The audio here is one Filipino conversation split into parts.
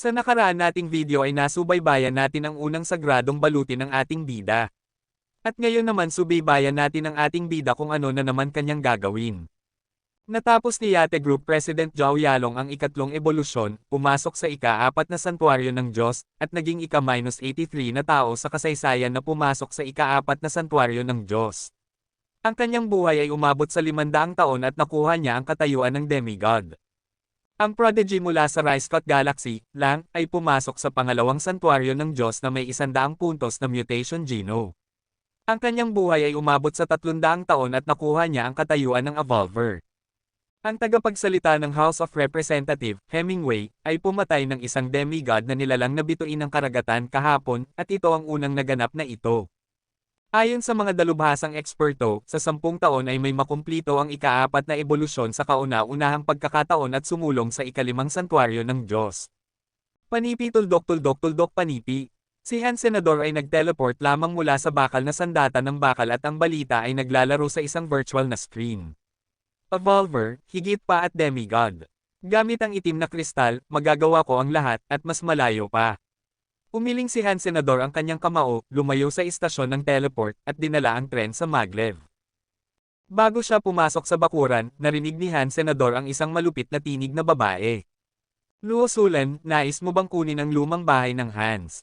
Sa nakaraan nating video ay nasubaybayan natin ang unang sagradong balutin ng ating bida. At ngayon naman subaybayan natin ang ating bida kung ano na naman kanyang gagawin. Natapos ni Yate Group President Joao Yalong ang ikatlong ebolusyon, pumasok sa ika-4 na santuaryo ng Diyos, at naging ika-83 na tao sa kasaysayan na pumasok sa ika-4 na santuaryo ng Diyos. Ang kanyang buhay ay umabot sa 500 taon at nakuha niya ang katayuan ng demigod. Ang prodigy mula sa Ryscott Galaxy, lang, ay pumasok sa pangalawang santuaryo ng Diyos na may 100 puntos na mutation geno. Ang kanyang buhay ay umabot sa 300 taon at nakuha niya ang katayuan ng Evolver. Ang tagapagsalita ng House of Representatives, Hemingway, ay pumatay ng isang demigod na nilalang na bituin ng karagatan kahapon, at ito ang unang naganap na ito. Ayon sa mga dalubhasang eksperto, sa 10 taon ay may makumplito ang ika-4 na ebolusyon sa kauna-unahang pagkakataon at sumulong sa ika-5 santuaryo ng Diyos. Panipi tuldok panipi. Si Han Senador ay nag-teleport lamang mula sa bakal na sandata ng bakal at ang balita ay naglalaro sa isang virtual na screen. Evolver, higit pa at demigod. Gamit ang itim na kristal, magagawa ko ang lahat, at mas malayo pa. Umiling si Han Senador ang kanyang kamao, lumayo sa istasyon ng teleport, at dinala ang tren sa Maglev. Bago siya pumasok sa bakuran, narinig ni Han Senador ang isang malupit na tinig na babae. Luo Sulan, nais mo bang kunin ang lumang bahay ng Hans?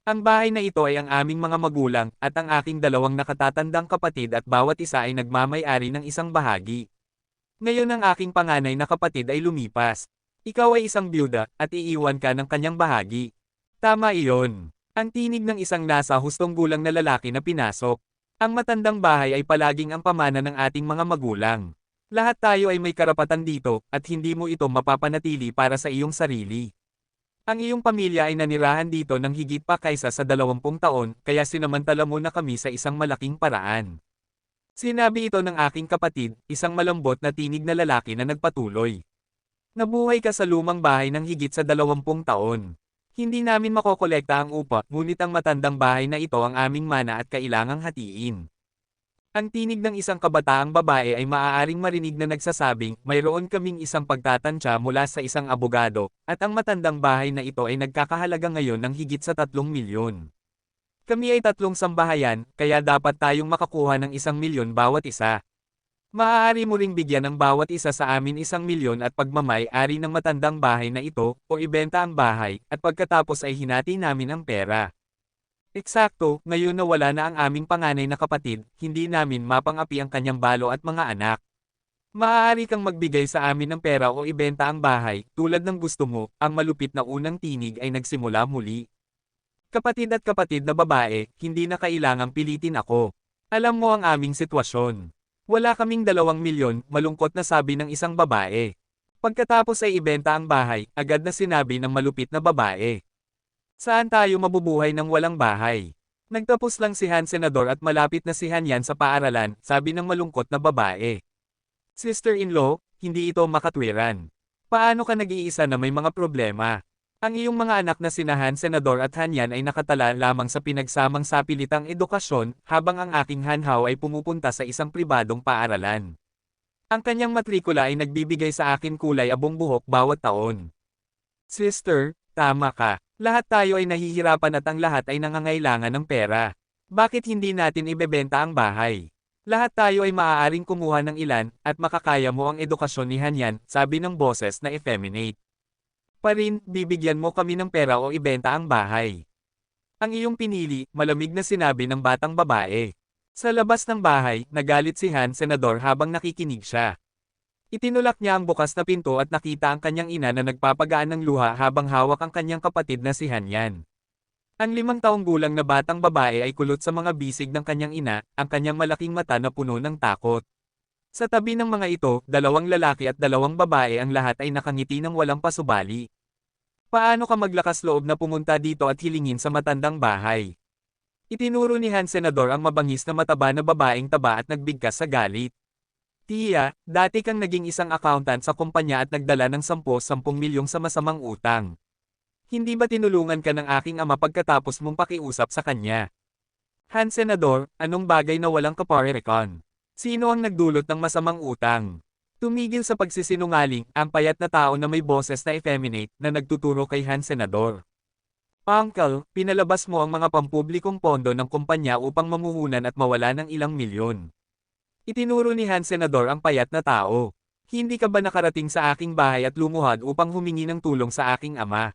Ang bahay na ito ay ang aming mga magulang, at ang aking dalawang nakatatandang kapatid at bawat isa ay nagmamay-ari ng isang bahagi. Ngayon ang aking panganay na kapatid ay lumipas. Ikaw ay isang byuda, at iiwan ka ng kanyang bahagi. Tama iyon. Ang tinig ng isang nasa hustong gulang na lalaki na pinasok. Ang matandang bahay ay palaging ang pamana ng ating mga magulang. Lahat tayo ay may karapatan dito, at hindi mo ito mapapanatili para sa iyong sarili. Ang iyong pamilya ay nanirahan dito ng higit pa kaysa sa 20 taon, kaya sinamantala mo na kami sa isang malaking paraan. Sinabi ito ng aking kapatid, isang malambot na tinig na lalaki na nagpatuloy. Nabuhay ka sa lumang bahay ng higit sa 20 taon. Hindi namin makokolekta ang upa, ngunit ang matandang bahay na ito ang aming mana at kailangang hatiin. Ang tinig ng isang kabataang babae ay maaaring marinig na nagsasabing, mayroon kaming isang pagtatansya mula sa isang abogado, at ang matandang bahay na ito ay nagkakahalaga ngayon ng higit sa 3 milyon. Kami ay 3 sambahayan, kaya dapat tayong makakuha ng 1 milyon bawat isa. Maaari mo ring bigyan ng bawat isa sa amin 1 milyon at pagmamay-ari ng matandang bahay na ito, o ibenta ang bahay, at pagkatapos ay hinati namin ang pera. Eksakto, ngayon na wala na ang aming panganay na kapatid, hindi namin mapang-api ang kanyang balo at mga anak. Maaari kang magbigay sa amin ng pera o ibenta ang bahay, tulad ng gusto mo, ang malupit na unang tinig ay nagsimula muli. Kapatid at kapatid na babae, hindi na kailangang pilitin ako. Alam mo ang aming sitwasyon. Wala kaming 2 milyon, malungkot na sabi ng isang babae. Pagkatapos ay ibenta ang bahay, agad na sinabi ng malupit na babae. Saan tayo mabubuhay ng walang bahay? Nagtapos lang si Han Senador at malapit na si Han yan sa paaralan, sabi ng malungkot na babae. Sister-in-law, hindi ito makatwiran. Paano ka nag-iisa na may mga problema? Ang iyong mga anak na sina Han Senador at Han Yan ay nakatala lamang sa pinagsamang sapilitang edukasyon, habang ang aking Han Hao ay pumupunta sa isang pribadong paaralan. Ang kanyang matrikula ay nagbibigay sa akin kulay abong buhok bawat taon. Sister, tama ka. Lahat tayo ay nahihirapan at ang lahat ay nangangailangan ng pera. Bakit hindi natin ibebenta ang bahay? Lahat tayo ay maaaring kumuha ng ilan, at makakaya mo ang edukasyon ni Han Yan, sabi ng boses na effeminate. Parin, bibigyan mo kami ng pera o ibenta ang bahay. Ang iyong pinili, malamig na sinabi ng batang babae. Sa labas ng bahay, nagalit si Han Senador habang nakikinig siya. Itinulak niya ang bukas na pinto at nakita ang kanyang ina na nagpapagaan ng luha habang hawak ang kanyang kapatid na si Han Yan. Ang 5 taong gulang na batang babae ay kulot sa mga bisig ng kanyang ina, ang kanyang malaking mata na puno ng takot. Sa tabi ng mga ito, 2 lalaki at 2 babae ang lahat ay nakangiti ng walang pasubali. Paano ka maglakas loob na pumunta dito at hilingin sa matandang bahay? Itinuro ni Han Senador ang mabangis na mataba na babaeng taba at nagbigkas sa galit. Tiya, dati kang naging isang accountant sa kumpanya at nagdala ng 10 milyong sa masamang utang. Hindi ba tinulungan ka ng aking ama pagkatapos mong pakiusap sa kanya? Han Senador, anong bagay na walang kaparerekon? Sino ang nagdulot ng masamang utang? Tumigil sa pagsisinungaling, ang payat na tao na may boses na effeminate na nagtuturo kay Han Senador. Uncle, pinalabas mo ang mga pampublikong pondo ng kumpanya upang mamuhunan at mawala ng ilang milyon. Itinuro ni Han Senador ang payat na tao. Hindi ka ba nakarating sa aking bahay at lumuhad upang humingi ng tulong sa aking ama?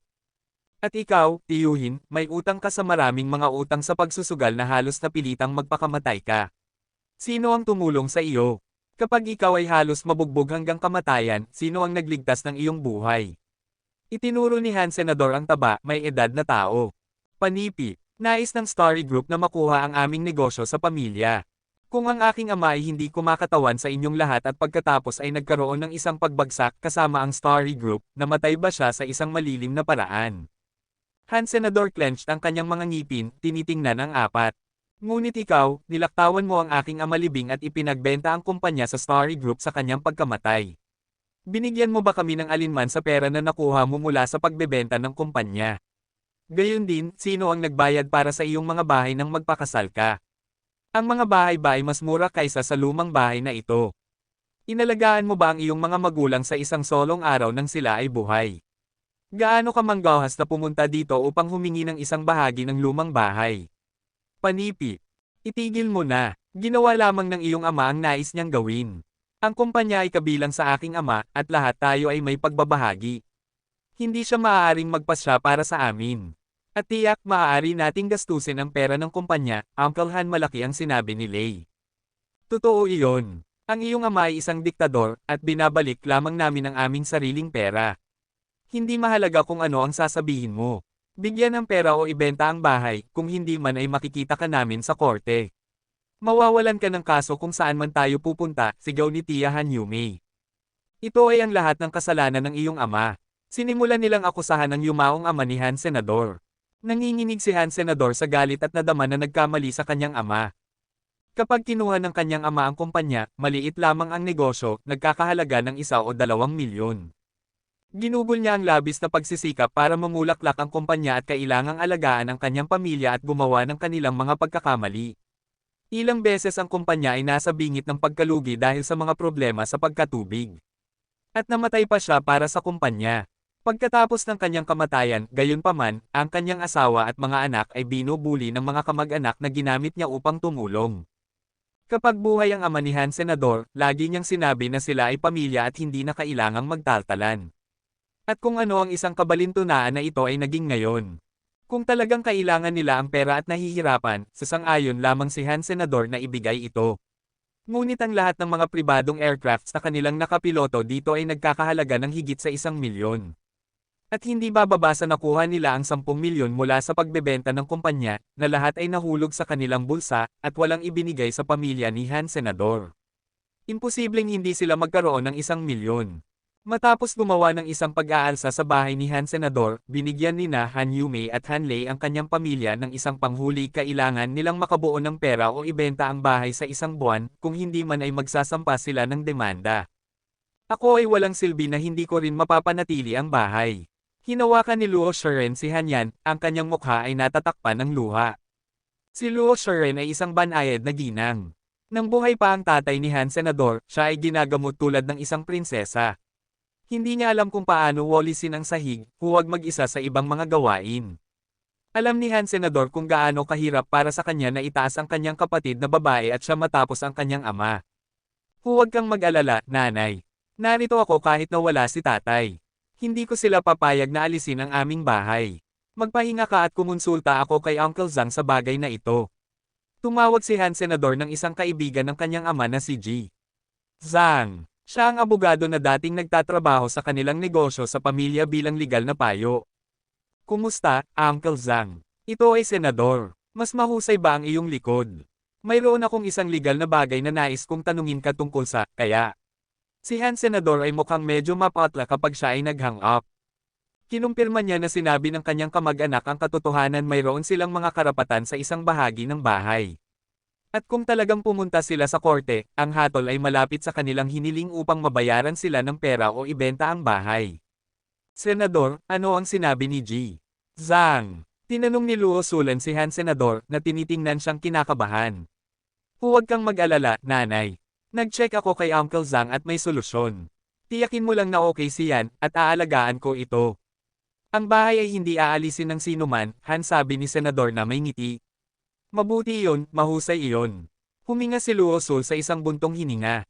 At ikaw, tiyuhin, may utang ka sa maraming mga utang sa pagsusugal na halos napilitang magpakamatay ka. Sino ang tumulong sa iyo? Kapag ikaw ay halos mabugbog hanggang kamatayan, sino ang nagligtas ng iyong buhay? Itinuro ni Han Senador ang taba, may edad na tao. Panipi, nais ng Starry Group na makuha ang aming negosyo sa pamilya. Kung ang aking ama ay hindi kumakatawan sa inyong lahat at pagkatapos ay nagkaroon ng isang pagbagsak kasama ang Starry Group, namatay ba siya sa isang malilim na paraan? Han Senador clenched ang kanyang mga ngipin, tinitingnan ang apat. Ngunit ikaw, nilaktawan mo ang aking amalibing at ipinagbenta ang kumpanya sa Starry Group sa kanyang pagkamatay. Binigyan mo ba kami ng alinman sa pera na nakuha mo mula sa pagbebenta ng kumpanya? Gayon din, sino ang nagbayad para sa iyong mga bahay nang magpakasal ka? Ang mga bahay ba ay mas mura kaysa sa lumang bahay na ito? Inalagaan mo ba ang iyong mga magulang sa isang solong araw nang sila ay buhay? Gaano ka manggahas na pumunta dito upang humingi ng isang bahagi ng lumang bahay? Panipi. Itigil mo na. Ginawa lamang ng iyong ama ang nais niyang gawin. Ang kumpanya ay kabilang sa aking ama, at lahat tayo ay may pagbabahagi. Hindi siya maaaring magpasya para sa amin. At tiyak maaari nating gastusin ang pera ng kumpanya, Uncle Han, malaki ang sinabi ni Lei. Totoo iyon. Ang iyong ama ay isang diktador, at binabalik lamang namin ang aming sariling pera. Hindi mahalaga kung ano ang sasabihin mo. Bigyan ng pera o ibenta ang bahay, kung hindi man ay makikita ka namin sa korte. Mawawalan ka ng kaso kung saan man tayo pupunta, sigaw ni Tia Han Yumei. Ito ay ang lahat ng kasalanan ng iyong ama. Sinimulan nilang akusahan ang yumaong ama ni Han Senador. Nanginginig si Han Senador sa galit at nadama na nagkamali sa kanyang ama. Kapag kinuha ng kanyang ama ang kumpanya, maliit lamang ang negosyo, nagkakahalaga ng 1 o 2 milyon. Ginugol niya ang labis na pagsisikap para mamulaklak ang kumpanya at kailangang alagaan ang kanyang pamilya at gumawa ng kanilang mga pagkakamali. Ilang beses ang kumpanya ay nasa bingit ng pagkalugi dahil sa mga problema sa pagkatubig. At namatay pa siya para sa kumpanya. Pagkatapos ng kanyang kamatayan, gayunpaman, ang kanyang asawa at mga anak ay binubuli ng mga kamag-anak na ginamit niya upang tumulong. Kapag buhay ang ama ni Han Senador, lagi niyang sinabi na sila ay pamilya at hindi na kailangang magtaltalan. At kung ano ang isang kabalintunaan na ito ay naging ngayon. Kung talagang kailangan nila ang pera at nahihirapan, sasang-ayon lamang si Han Senador na ibigay ito. Ngunit ang lahat ng mga pribadong aircrafts na kanilang nakapiloto dito ay nagkakahalaga ng higit sa 1 milyon. At hindi bababa sa nakuha nila ang 10 milyon mula sa pagbebenta ng kumpanya, na lahat ay nahulog sa kanilang bulsa, at walang ibinigay sa pamilya ni Han Senador. Imposibleng hindi sila magkaroon ng 1 milyon. Matapos gumawa ng isang pag-aalsa sa bahay ni Han Senador, binigyan nina Han Yumei at Han Lei ang kanyang pamilya ng isang panghuli. Kailangan nilang makabuo ng pera o ibenta ang bahay sa 1 buwan, kung hindi man ay magsasampa sila ng demanda. Ako ay walang silbi na hindi ko rin mapapanatili ang bahay. Hinawakan ni Luo Shiren si Han Yan, ang kanyang mukha ay natatakpan ng luha. Si Luo Shiren ay isang banayad na ginang. Nang buhay pa ang tatay ni Han Senador, siya ay ginagamot tulad ng isang prinsesa. Hindi niya alam kung paano walisin ang sahig, huwag mag-isa sa ibang mga gawain. Alam ni Han Senador kung gaano kahirap para sa kanya na itaas ang kanyang kapatid na babae at siya matapos ang kanyang ama. Huwag kang mag-alala, nanay. Narito ako kahit na wala si tatay. Hindi ko sila papayag na alisin ang aming bahay. Magpahinga ka at kumonsulta ako kay Uncle Zhang sa bagay na ito. Tumawag si Han Senador ng isang kaibigan ng kanyang ama na si Ji. Zhang. Siya ang abogado na dating nagtatrabaho sa kanilang negosyo sa pamilya bilang legal na payo. Kumusta, Uncle Zhang? Ito ay senador. Mas mahusay ba ang iyong likod? Mayroon akong isang legal na bagay na nais kong tanungin ka tungkol sa, kaya. Si Han Senador ay mukhang medyo mapatla kapag siya ay nag-hang up. Kinumpirma niya na sinabi ng kanyang kamag-anak ang katotohanan, mayroon silang mga karapatan sa isang bahagi ng bahay. At kung talagang pumunta sila sa korte, ang hatol ay malapit sa kanilang hiniling upang mabayaran sila ng pera o ibenta ang bahay. Senador, ano ang sinabi ni Ji? Zhang. Tinanong ni Luo Sulan si Han Senador na tinitingnan siyang kinakabahan. Huwag kang mag-alala, nanay. Nag-check ako kay Uncle Zhang at may solusyon. Tiyakin mo lang na okay si Yan, at aalagaan ko ito. Ang bahay ay hindi aalisin ng sinuman, Han, sabi ni Senador na may ngiti. Mabuti iyon, mahusay iyon. Huminga si Luo Sul sa isang buntong hininga.